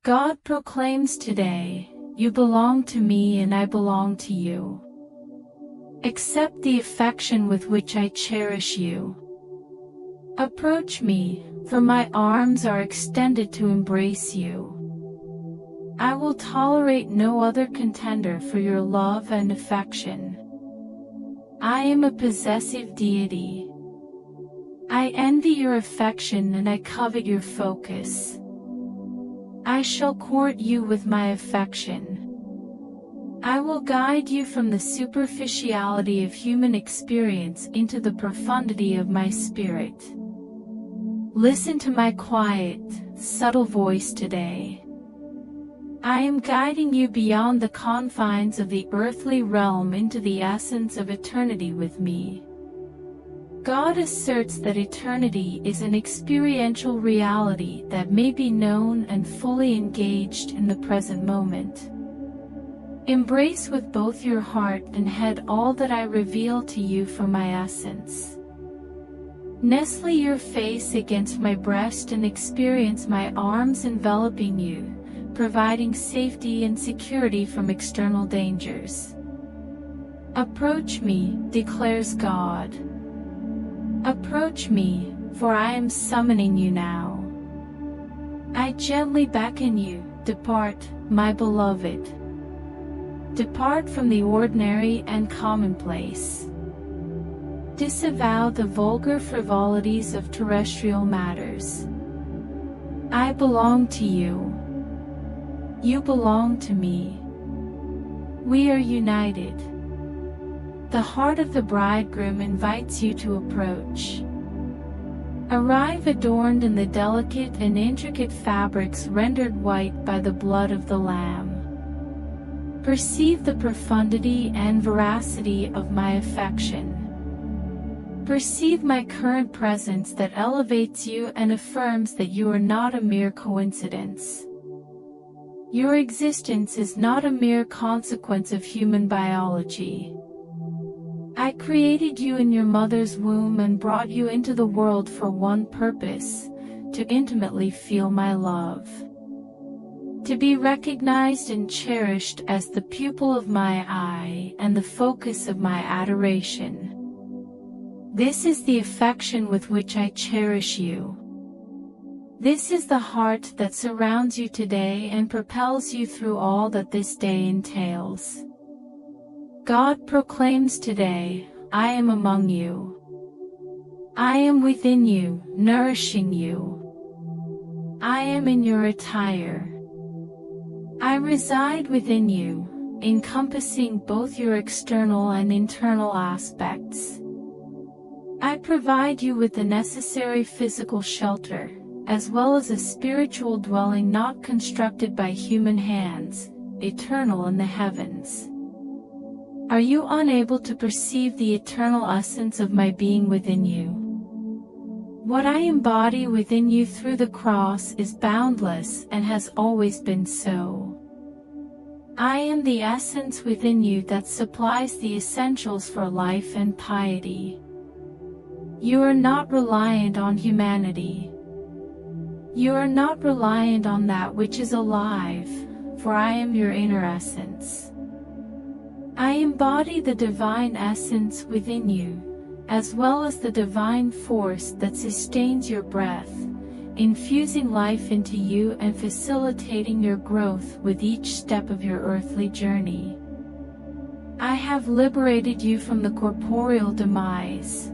God proclaims today, you belong to me and I belong to you. Accept the affection with which I cherish you. Approach me, for my arms are extended to embrace you. I will tolerate no other contender for your love and affection. I am a possessive deity. I envy your affection and I covet your focus. I shall court you with my affection. I will guide you from the superficiality of human experience into the profundity of my spirit. Listen to my quiet, subtle voice today. I am guiding you beyond the confines of the earthly realm into the essence of eternity with me. God asserts that eternity is an experiential reality that may be known and fully engaged in the present moment. Embrace with both your heart and head all that I reveal to you from my essence. Nestle your face against my breast and experience my arms enveloping you, providing safety and security from external dangers. Approach me, declares God. Approach me, for I am summoning you now. I gently beckon you, depart, my beloved. Depart from the ordinary and commonplace. Disavow the vulgar frivolities of terrestrial matters. I belong to you. You belong to me. We are united. The heart of the bridegroom invites you to approach. Arrive adorned in the delicate and intricate fabrics rendered white by the blood of the Lamb. Perceive the profundity and veracity of my affection. Perceive my current presence that elevates you and affirms that you are not a mere coincidence. Your existence is not a mere consequence of human biology. I created you in your mother's womb and brought you into the world for one purpose, to intimately feel my love. To be recognized and cherished as the pupil of my eye and the focus of my adoration. This is the affection with which I cherish you. This is the heart that surrounds you today and propels you through all that this day entails. God proclaims today, I am among you. I am within you, nourishing you. I am in your attire. I reside within you, encompassing both your external and internal aspects. I provide you with the necessary physical shelter, as well as a spiritual dwelling not constructed by human hands, eternal in the heavens. Are you unable to perceive the eternal essence of my being within you? What I embody within you through the cross is boundless and has always been so. I am the essence within you that supplies the essentials for life and piety. You are not reliant on humanity. You are not reliant on that which is alive, for I am your inner essence. I embody the divine essence within you, as well as the divine force that sustains your breath, infusing life into you and facilitating your growth with each step of your earthly journey. I have liberated you from the corporeal demise.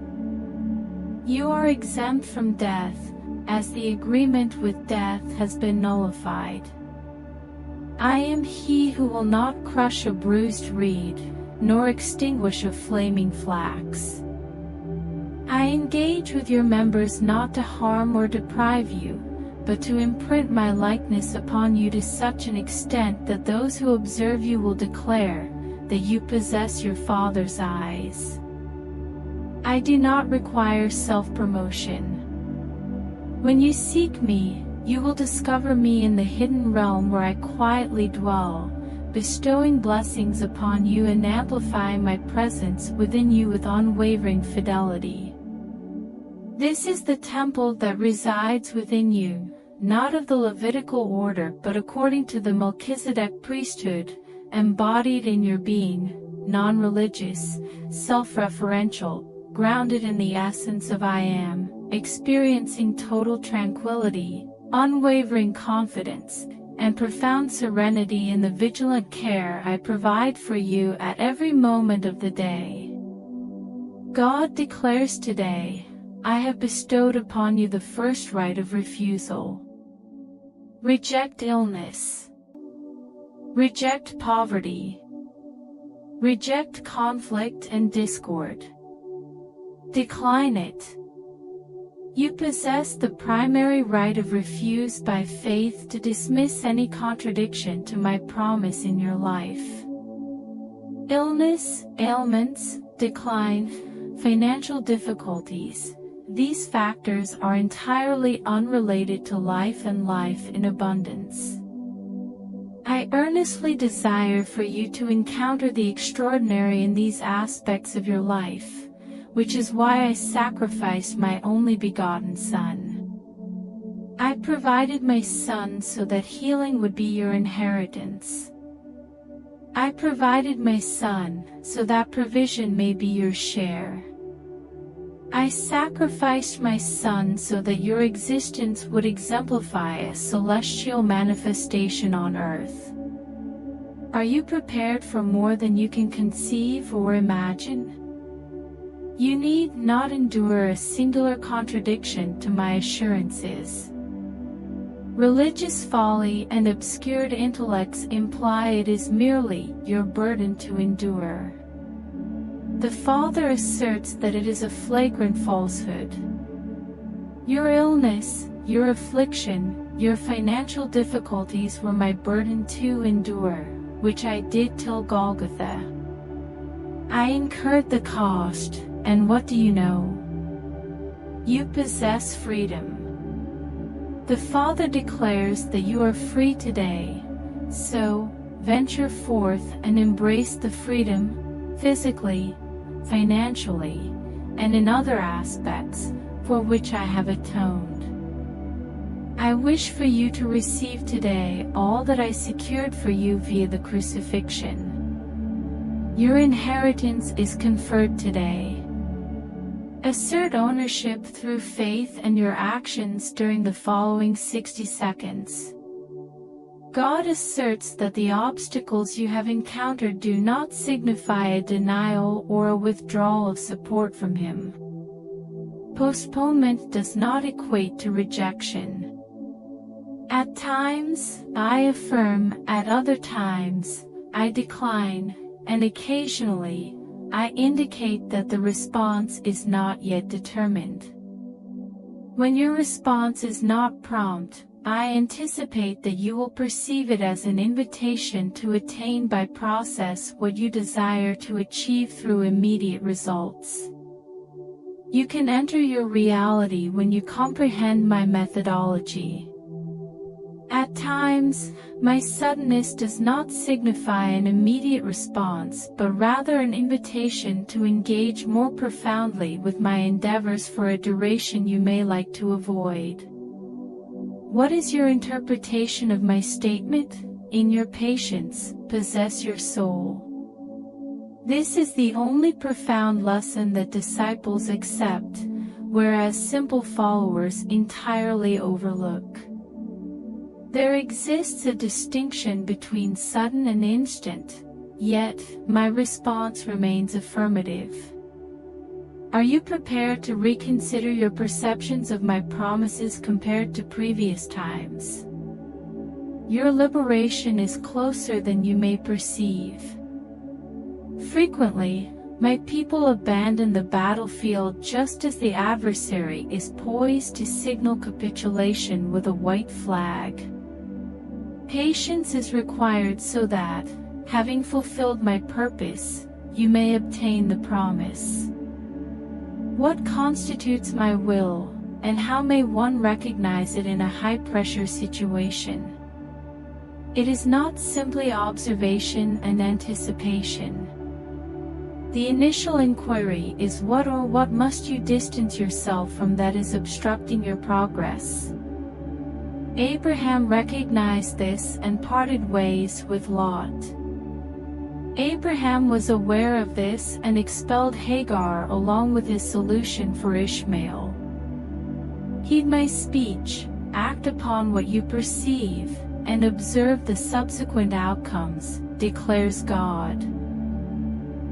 You are exempt from death, as the agreement with death has been nullified. I am he who will not crush a bruised reed, nor extinguish a flaming flax. I engage with your members not to harm or deprive you, but to imprint my likeness upon you to such an extent that those who observe you will declare that you possess your Father's eyes. I do not require self-promotion. When you seek me, you will discover me in the hidden realm where I quietly dwell, bestowing blessings upon you and amplifying my presence within you with unwavering fidelity. This is the temple that resides within you, not of the Levitical order but according to the Melchizedek priesthood, embodied in your being, non-religious, self-referential, grounded in the essence of I am, experiencing total tranquility, unwavering confidence, and profound serenity in the vigilant care I provide for you at every moment of the day. God declares today, I have bestowed upon you the first right of refusal. Reject illness. Reject poverty. Reject conflict and discord. Decline it. You possess the primary right of refuse by faith to dismiss any contradiction to my promise in your life. Illness, ailments, decline, financial difficulties, these factors are entirely unrelated to life and life in abundance. I earnestly desire for you to encounter the extraordinary in these aspects of your life, which is why I sacrificed my only begotten Son. I provided my Son so that healing would be your inheritance. I provided my Son so that provision may be your share. I sacrificed my Son so that your existence would exemplify a celestial manifestation on earth. Are you prepared for more than you can conceive or imagine? You need not endure a singular contradiction to my assurances. Religious folly and obscured intellects imply it is merely your burden to endure. The Father asserts that it is a flagrant falsehood. Your illness, your affliction, your financial difficulties were my burden to endure, which I did till Golgotha. I incurred the cost, and what do you know? You possess freedom. The Father declares that you are free today, so venture forth and embrace the freedom, physically, financially, and in other aspects, for which I have atoned. I wish for you to receive today all that I secured for you via the crucifixion. Your inheritance is conferred today. Assert ownership through faith and your actions during the following 60 seconds. God asserts that the obstacles you have encountered do not signify a denial or a withdrawal of support from Him. Postponement does not equate to rejection. At times, I affirm, at other times, I decline, and occasionally, I indicate that the response is not yet determined. When your response is not prompt, I anticipate that you will perceive it as an invitation to attain by process what you desire to achieve through immediate results. You can enter your reality when you comprehend my methodology. At times, my suddenness does not signify an immediate response but rather an invitation to engage more profoundly with my endeavors for a duration you may like to avoid. What is your interpretation of my statement? In your patience, possess your soul. This is the only profound lesson that disciples accept, whereas simple followers entirely overlook. There exists a distinction between sudden and instant, yet my response remains affirmative. Are you prepared to reconsider your perceptions of my promises compared to previous times? Your liberation is closer than you may perceive. Frequently, my people abandon the battlefield just as the adversary is poised to signal capitulation with a white flag. Patience is required so that, having fulfilled my purpose, you may obtain the promise. What constitutes my will, and how may one recognize it in a high-pressure situation? It is not simply observation and anticipation. The initial inquiry is what or what must you distance yourself from that is obstructing your progress. Abraham recognized this and parted ways with Lot. Abraham was aware of this and expelled Hagar along with his solution for Ishmael. Heed my speech, act upon what you perceive, and observe the subsequent outcomes, declares God.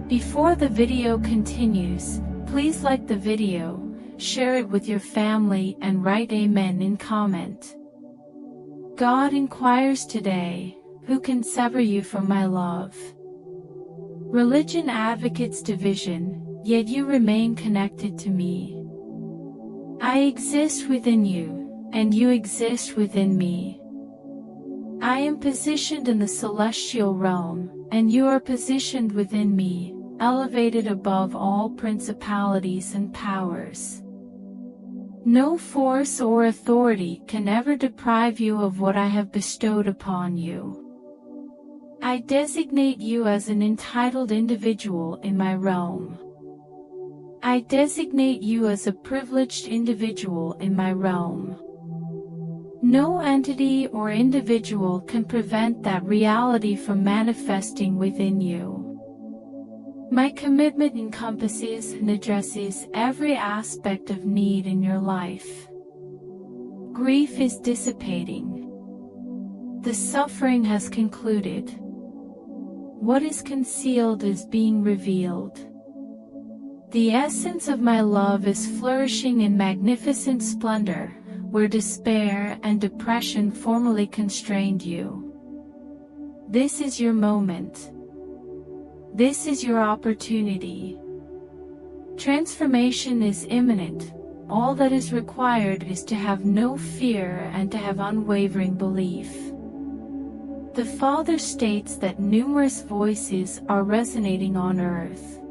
Before the video continues, please like the video, share it with your family, and write Amen in comment. God inquires today, who can sever you from my love? Religion advocates division, yet you remain connected to me. I exist within you, and you exist within me. I am positioned in the celestial realm, and you are positioned within me, elevated above all principalities and powers. No force or authority can ever deprive you of what I have bestowed upon you. I designate you as an entitled individual in my realm. I designate you as a privileged individual in my realm. No entity or individual can prevent that reality from manifesting within you. My commitment encompasses and addresses every aspect of need in your life. Grief is dissipating. The suffering has concluded. What is concealed is being revealed. The essence of my love is flourishing in magnificent splendor, where despair and depression formerly constrained you. This is your moment. This is your opportunity. Transformation is imminent. All that is required is to have no fear and to have unwavering belief. The Father states that numerous voices are resonating on earth.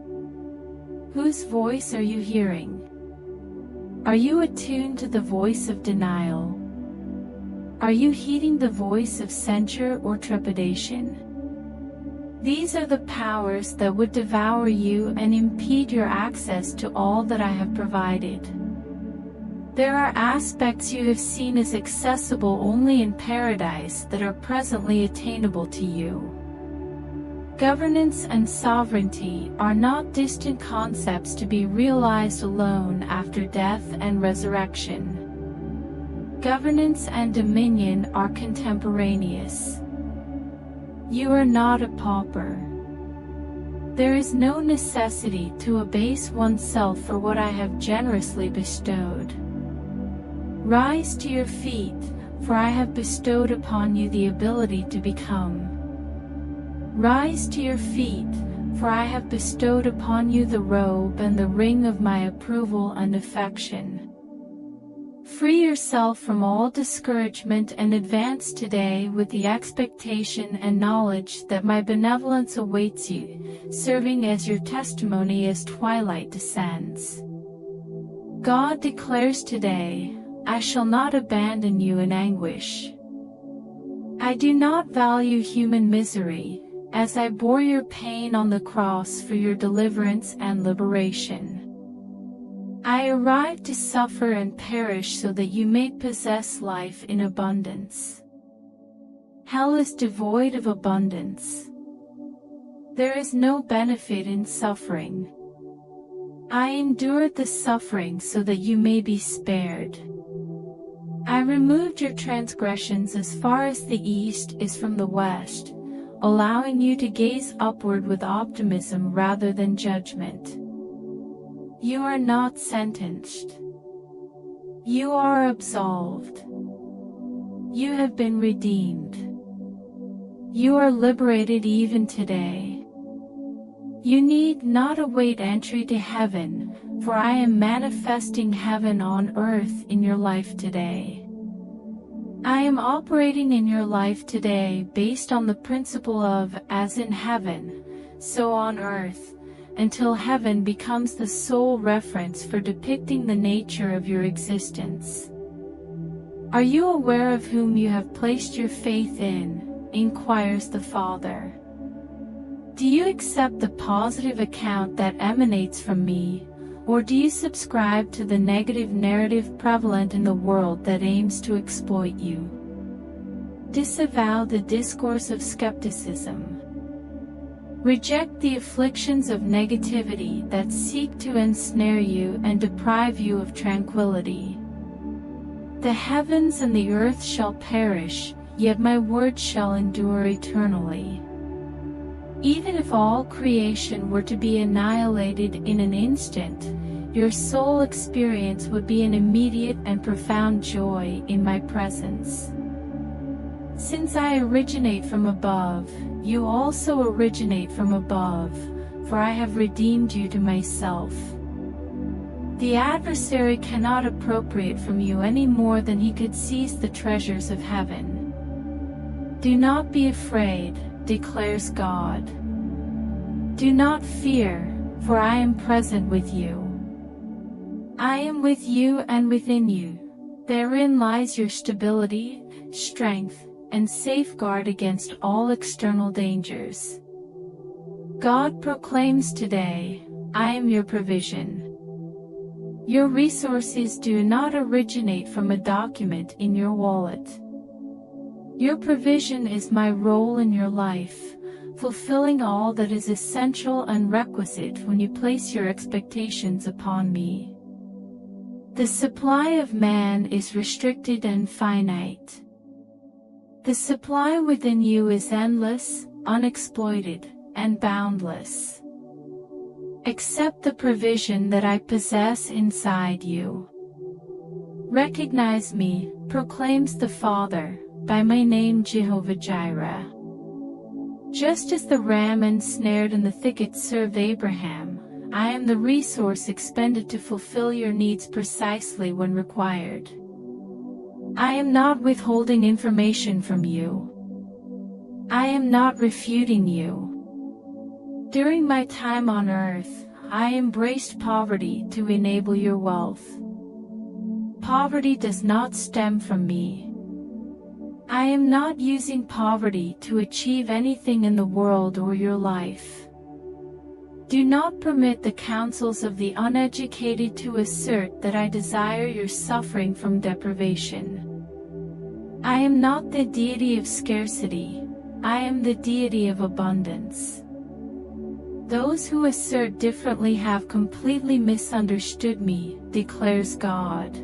Whose voice are you hearing? Are you attuned to the voice of denial? Are you heeding the voice of censure or trepidation? These are the powers that would devour you and impede your access to all that I have provided. There are aspects you have seen as accessible only in paradise that are presently attainable to you. Governance and sovereignty are not distant concepts to be realized alone after death and resurrection. Governance and dominion are contemporaneous. You are not a pauper. There is no necessity to abase oneself for what I have generously bestowed. Rise to your feet, for I have bestowed upon you the ability to become. Rise to your feet, for I have bestowed upon you the robe and the ring of my approval and affection. Free yourself from all discouragement and advance today with the expectation and knowledge that my benevolence awaits you, serving as your testimony as twilight descends. God declares today, I shall not abandon you in anguish. I do not value human misery, as I bore your pain on the cross for your deliverance and liberation. I arrived to suffer and perish so that you may possess life in abundance. Hell is devoid of abundance. There is no benefit in suffering. I endured the suffering so that you may be spared. I removed your transgressions as far as the east is from the west, allowing you to gaze upward with optimism rather than judgment. You are not sentenced. You are absolved. You have been redeemed. You are liberated even today. You need not await entry to heaven, for I am manifesting heaven on earth in your life today. I am operating in your life today based on the principle of, as in heaven, so on earth, until heaven becomes the sole reference for depicting the nature of your existence. Are you aware of whom you have placed your faith in? Inquires the Father. Do you accept the positive account that emanates from me, or do you subscribe to the negative narrative prevalent in the world that aims to exploit you? Disavow the discourse of skepticism. Reject the afflictions of negativity that seek to ensnare you and deprive you of tranquility. The heavens and the earth shall perish, yet my word shall endure eternally. Even if all creation were to be annihilated in an instant, your soul experience would be an immediate and profound joy in my presence. Since I originate from above, you also originate from above, for I have redeemed you to myself. The adversary cannot appropriate from you any more than he could seize the treasures of heaven. Do not be afraid, declares God. Do not fear, for I am present with you. I am with you and within you. Therein lies your stability, strength, and safeguard against all external dangers. God proclaims today, I am your provision. Your resources do not originate from a document in your wallet. Your provision is my role in your life, fulfilling all that is essential and requisite when you place your expectations upon me. The supply of man is restricted and finite. The supply within you is endless, unexploited, and boundless. Accept the provision that I possess inside you. Recognize me, proclaims the Father, by my name Jehovah Jireh. Just as the ram ensnared in the thicket served Abraham, I am the resource expended to fulfill your needs precisely when required. I am not withholding information from you. I am not refuting you. During my time on earth, I embraced poverty to enable your wealth. Poverty does not stem from me. I am not using poverty to achieve anything in the world or your life. Do not permit the counsels of the uneducated to assert that I desire your suffering from deprivation. I am not the deity of scarcity, I am the deity of abundance. Those who assert differently have completely misunderstood me, declares God.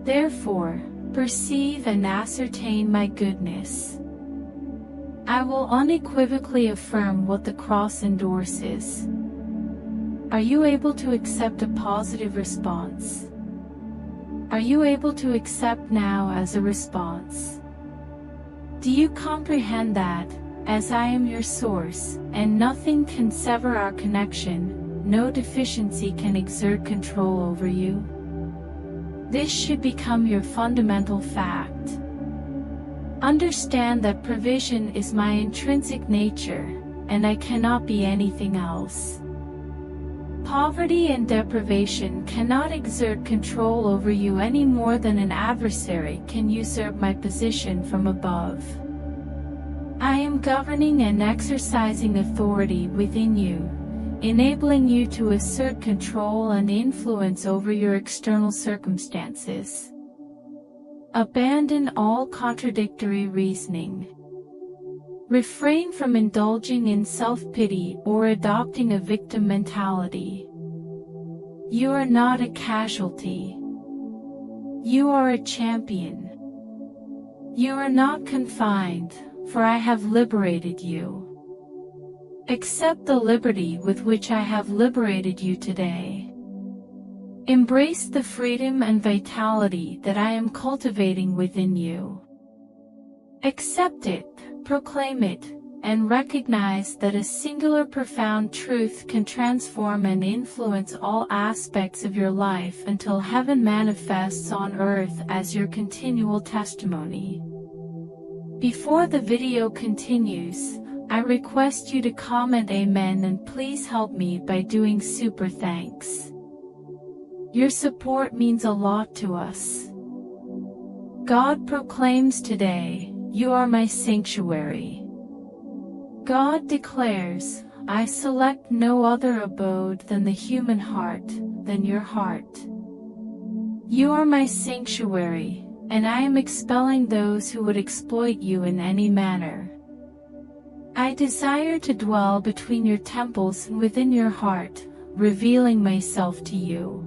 Therefore, perceive and ascertain my goodness. I will unequivocally affirm what the cross endorses. Are you able to accept a positive response? Are you able to accept now as a response? Do you comprehend that, as I am your source, and nothing can sever our connection, no deficiency can exert control over you? This should become your fundamental fact. Understand that provision is my intrinsic nature, and I cannot be anything else. Poverty and deprivation cannot exert control over you any more than an adversary can usurp my position from above. I am governing and exercising authority within you, enabling you to assert control and influence over your external circumstances. Abandon all contradictory reasoning. Refrain from indulging in self-pity or adopting a victim mentality. You are not a casualty. You are a champion. You are not confined, for I have liberated you. Accept the liberty with which I have liberated you today. Embrace the freedom and vitality that I am cultivating within you. Accept it, proclaim it, and recognize that a singular profound truth can transform and influence all aspects of your life until heaven manifests on earth as your continual testimony. Before the video continues, I request you to comment Amen and please help me by doing super thanks. Your support means a lot to us. God proclaims today, you are my sanctuary. God declares, I select no other abode than the human heart, than your heart. You are my sanctuary, and I am expelling those who would exploit you in any manner. I desire to dwell between your temples and within your heart, revealing myself to you.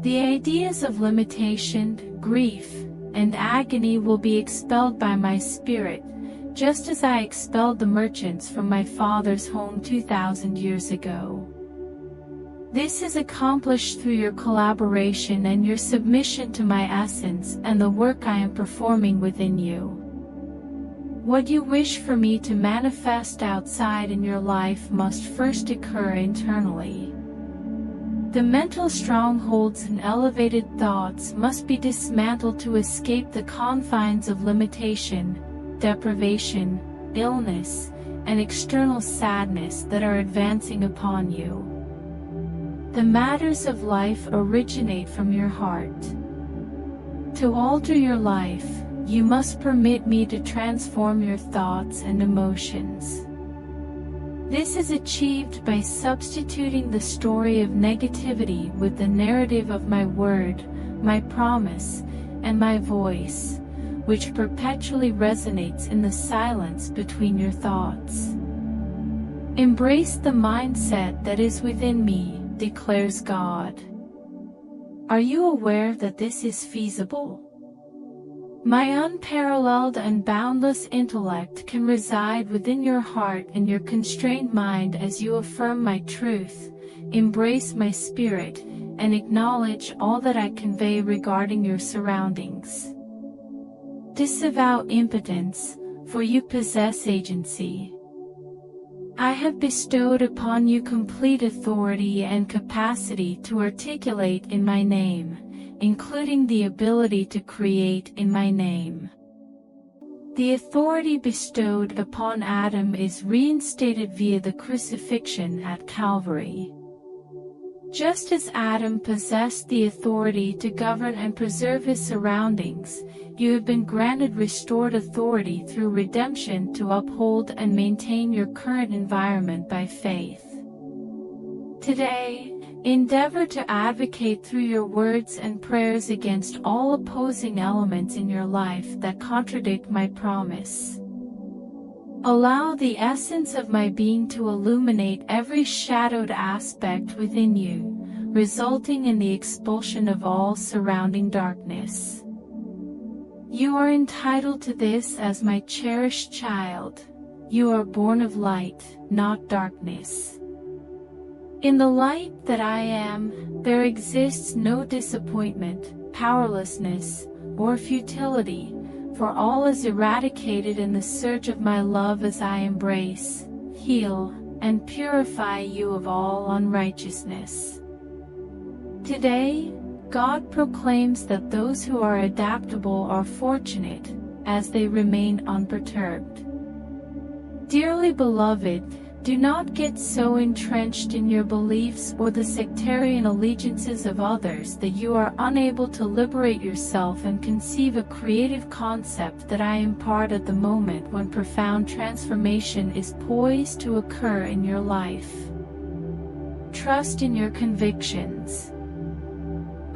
The ideas of limitation, grief, and agony will be expelled by my spirit, just as I expelled the merchants from my father's home 2,000 years ago. This is accomplished through your collaboration and your submission to my essence and the work I am performing within you. What you wish for me to manifest outside in your life must first occur internally. The mental strongholds and elevated thoughts must be dismantled to escape the confines of limitation, deprivation, illness, and external sadness that are advancing upon you. The matters of life originate from your heart. To alter your life, you must permit me to transform your thoughts and emotions. This is achieved by substituting the story of negativity with the narrative of my word, my promise, and my voice, which perpetually resonates in the silence between your thoughts. Embrace the mindset that is within me, declares God. Are you aware that this is feasible? My unparalleled and boundless intellect can reside within your heart and your constrained mind as you affirm my truth, embrace my spirit, and acknowledge all that I convey regarding your surroundings. Disavow impotence, for you possess agency. I have bestowed upon you complete authority and capacity to articulate in my name, including the ability to create in my name. The authority bestowed upon Adam is reinstated via the crucifixion at Calvary. Just as Adam possessed the authority to govern and preserve his surroundings, you have been granted restored authority through redemption to uphold and maintain your current environment by faith. Today, endeavor to advocate through your words and prayers against all opposing elements in your life that contradict my promise. Allow the essence of my being to illuminate every shadowed aspect within you, resulting in the expulsion of all surrounding darkness. You are entitled to this as my cherished child. You are born of light, not darkness. In the light that I am, there exists no disappointment, powerlessness, or futility, for all is eradicated in the surge of my love as I embrace, heal, and purify you of all unrighteousness. Today, God proclaims that those who are adaptable are fortunate, as they remain unperturbed. Dearly beloved, do not get so entrenched in your beliefs or the sectarian allegiances of others that you are unable to liberate yourself and conceive a creative concept that I impart at the moment when profound transformation is poised to occur in your life. Trust in your convictions.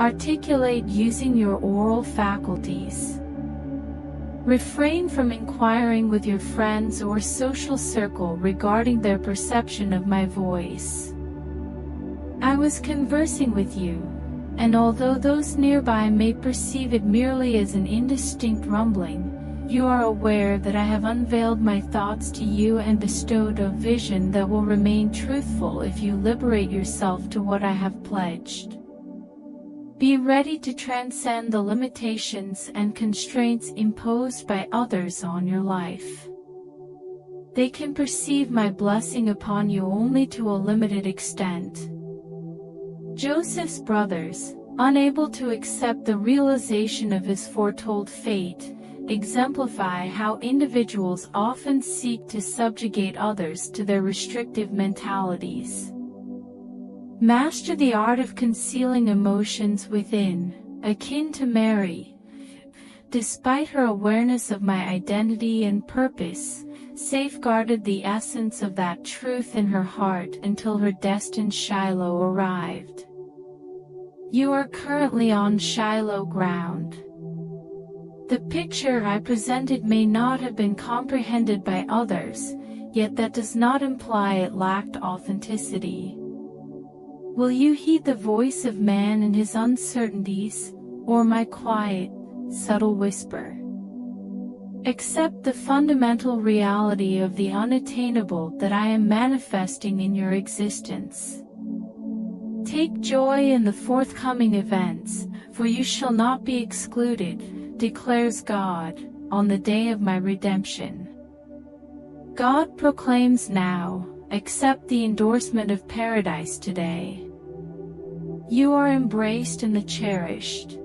Articulate using your oral faculties. Refrain from inquiring with your friends or social circle regarding their perception of my voice. I was conversing with you, and although those nearby may perceive it merely as an indistinct rumbling, you are aware that I have unveiled my thoughts to you and bestowed a vision that will remain truthful if you liberate yourself to what I have pledged. Be ready to transcend the limitations and constraints imposed by others on your life. They can perceive my blessing upon you only to a limited extent. Joseph's brothers, unable to accept the realization of his foretold fate, exemplify how individuals often seek to subjugate others to their restrictive mentalities. Master the art of concealing emotions within, akin to Mary. Despite her awareness of my identity and purpose, safeguarded the essence of that truth in her heart until her destined Shiloh arrived. You are currently on Shiloh ground. The picture I presented may not have been comprehended by others, yet that does not imply it lacked authenticity. Will you heed the voice of man and his uncertainties, or my quiet, subtle whisper? Accept the fundamental reality of the unattainable that I am manifesting in your existence. Take joy in the forthcoming events, for you shall not be excluded, declares God, on the day of my redemption. God proclaims now, accept the endorsement of paradise today. You are embraced in the cherished.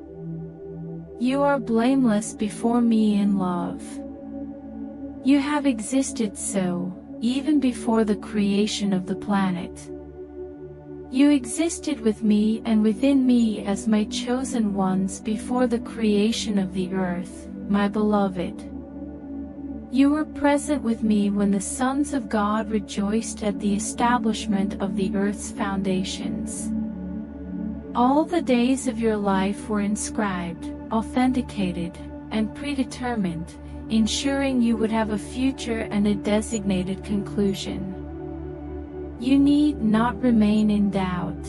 You are blameless before me in love. You have existed so, even before the creation of the planet. You existed with me and within me as my chosen ones before the creation of the earth, my beloved. You were present with me when the sons of God rejoiced at the establishment of the earth's foundations. All the days of your life were inscribed, authenticated, and predetermined, ensuring you would have a future and a designated conclusion. You need not remain in doubt.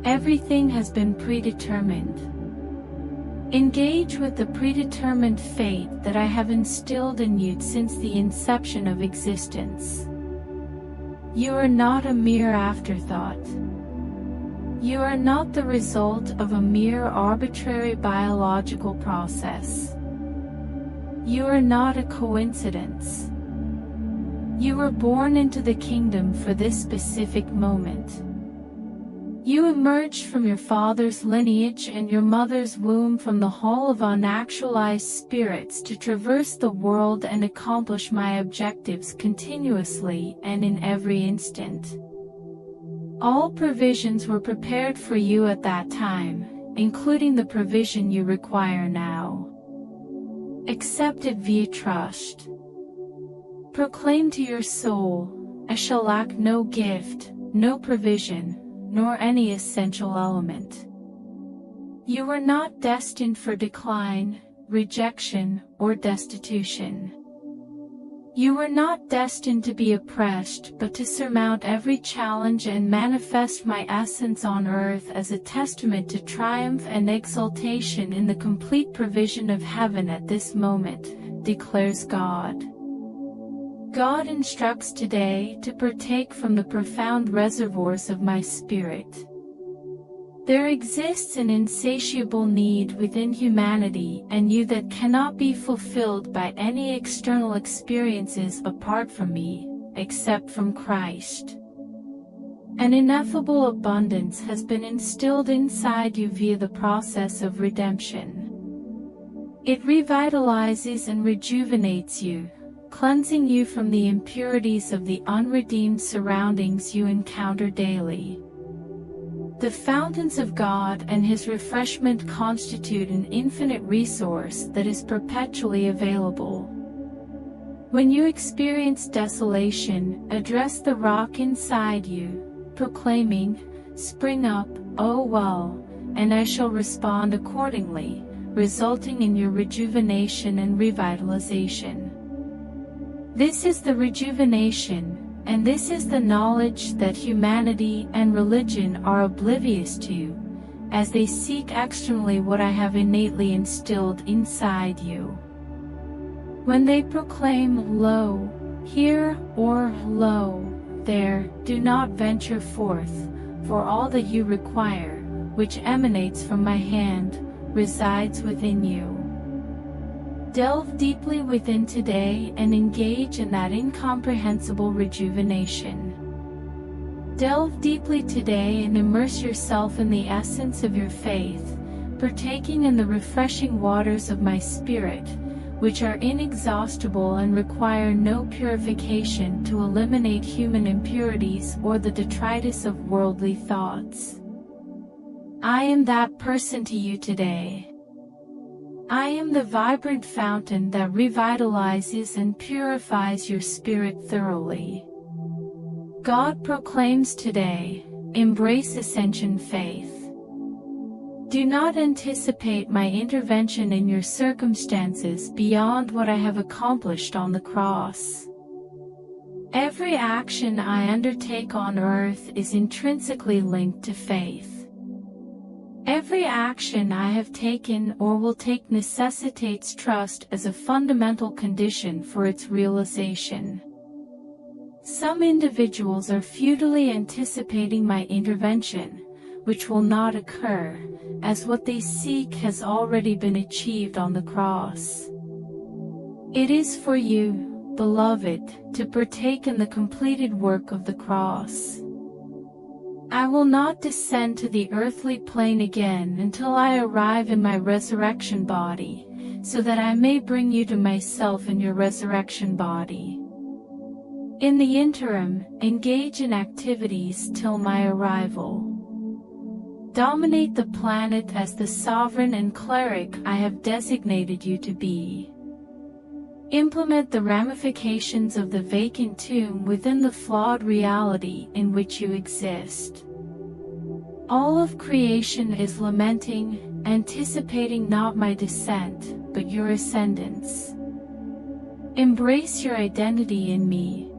Everything has been predetermined. Engage with the predetermined fate that I have instilled in you since the inception of existence. You are not a mere afterthought. You are not the result of a mere arbitrary biological process. You are not a coincidence. You were born into the kingdom for this specific moment. You emerged from your father's lineage and your mother's womb from the hall of unactualized spirits to traverse the world and accomplish my objectives continuously and in every instant. All provisions were prepared for you at that time, including the provision you require now. Accept it via trust. Proclaim to your soul, I shall lack no gift, no provision, nor any essential element. You were not destined for decline, rejection, or destitution. You were not destined to be oppressed, but to surmount every challenge and manifest my essence on earth as a testament to triumph and exaltation in the complete provision of heaven at this moment, declares God. God instructs today to partake from the profound reservoirs of my spirit. There exists an insatiable need within humanity and you that cannot be fulfilled by any external experiences apart from me, except from Christ. An ineffable abundance has been instilled inside you via the process of redemption. It revitalizes and rejuvenates you, cleansing you from the impurities of the unredeemed surroundings you encounter daily. The fountains of God and His refreshment constitute an infinite resource that is perpetually available. When you experience desolation, address the rock inside you, proclaiming, "Spring up, O well," and I shall respond accordingly, resulting in your rejuvenation and revitalization. This is the rejuvenation, and this is the knowledge that humanity and religion are oblivious to, as they seek externally what I have innately instilled inside you. When they proclaim, "Lo, here," or "Lo, there," do not venture forth, for all that you require, which emanates from my hand, resides within you. Delve deeply within today and engage in that incomprehensible rejuvenation. Delve deeply today and immerse yourself in the essence of your faith, partaking in the refreshing waters of my spirit, which are inexhaustible and require no purification to eliminate human impurities or the detritus of worldly thoughts. I am that person to you today. I am the vibrant fountain that revitalizes and purifies your spirit thoroughly. God proclaims today, embrace ascension faith. Do not anticipate my intervention in your circumstances beyond what I have accomplished on the cross. Every action I undertake on earth is intrinsically linked to faith. Every action I have taken or will take necessitates trust as a fundamental condition for its realization. Some individuals are futilely anticipating my intervention, which will not occur, as what they seek has already been achieved on the cross. It is for you, beloved, to partake in the completed work of the cross. I will not descend to the earthly plane again until I arrive in my resurrection body, so that I may bring you to myself in your resurrection body. In the interim, engage in activities till my arrival. Dominate the planet as the sovereign and cleric I have designated you to be. Implement the ramifications of the vacant tomb within the flawed reality in which you exist. All of creation is lamenting, anticipating not my descent, but your ascendance. Embrace your identity in me.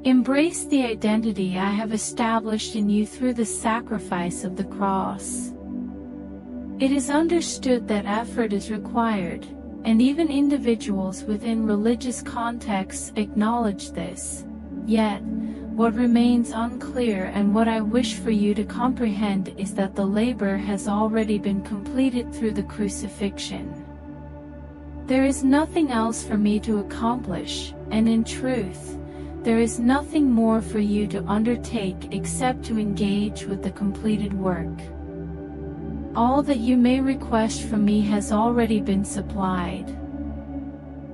Embrace the identity I have established in you through the sacrifice of the cross. It is understood that effort is required, and even individuals within religious contexts acknowledge this. Yet, what remains unclear and what I wish for you to comprehend is that the labor has already been completed through the crucifixion. There is nothing else for me to accomplish, and in truth, there is nothing more for you to undertake except to engage with the completed work. All that you may request from me has already been supplied.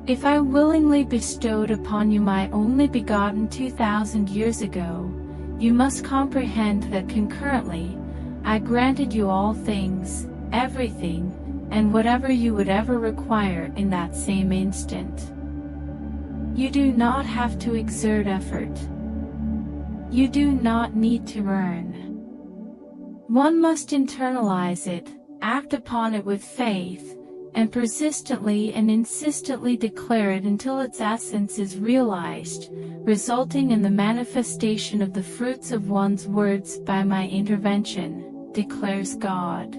If I willingly bestowed upon you my only begotten 2,000 years ago, you must comprehend that concurrently, I granted you all things, everything, and whatever you would ever require in that same instant. You do not have to exert effort. You do not need to earn. One must internalize it, act upon it with faith, and persistently and insistently declare it until its essence is realized, resulting in the manifestation of the fruits of one's words by my intervention, declares God.